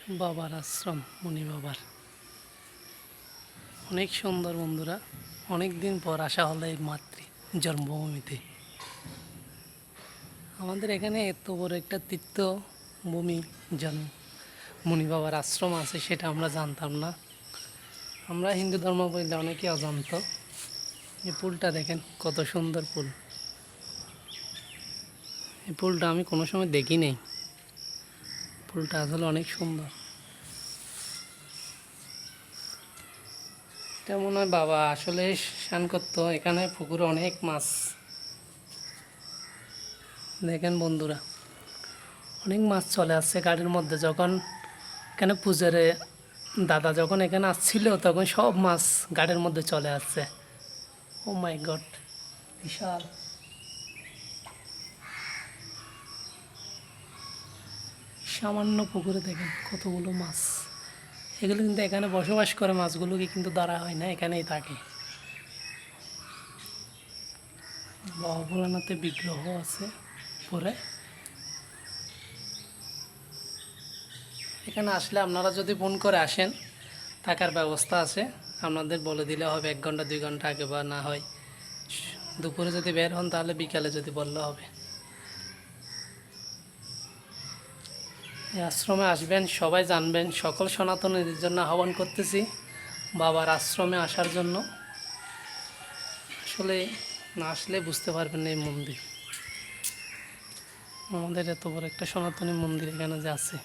বাবার আশ্রম, মুনি বাবার। অনেক সুন্দর বন্ধুরা, অনেক দিন পর আসা হলো এই মাতৃ জন্মভূমিতে। আমাদের এখানে এত বড় একটা তীর্থভূমি জন্ম মুনি বাবার আশ্রম আছে, সেটা আমরা জানতাম না। আমরা হিন্দু ধর্ম বললে অনেকে অজান্ত। এই পুলটা দেখেন, কত সুন্দর পুল। এই পুলটা আমি কোনো সময় দেখি নেই। পুলটা আসলে অনেক সুন্দর। এটা মনে হয় বাবা আসলে স্নান করতো এখানে। পুকুরে অনেক মাছ দেখেন বন্ধুরা, অনেক মাছ চলে আসছে গাড়ির মধ্যে। যখন এখানে পূজারে দাদা যখন এখানে আসছিল, তখন সব মাছ গাড়ির মধ্যে চলে আসছে। ও মাই গড, বিশাল। সামান্য পুকুরে দেখেন কতগুলো মাছ। এগুলো কিন্তু এখানে বসবাস করে, মাছগুলোকে কিন্তু ধরা হয় না, এখানেই থাকে। বাবা ভোলানাথের বিগ্রহ আছে পরে। এখানে আসলে আপনারা যদি ফোন করে আসেন, থাকার ব্যবস্থা আছে। আপনাদের বলে দিলে হবে 1 ঘন্টা 2 ঘন্টা আগে, বা না হয় দুপুরে যদি বের হন তাহলে বিকালে যদি বললে হবে। এই আশ্রমে আসবেন, সবাই জানবেন। সকল সনাতনীদের জন্য আহ্বান করতেছি বাবার আশ্রমে আসার জন্য। আসলে না আসলে বুঝতে পারবেন না এই মন্দির, আমাদের এত বড় একটা সনাতনী মন্দির এখানে যে আছে।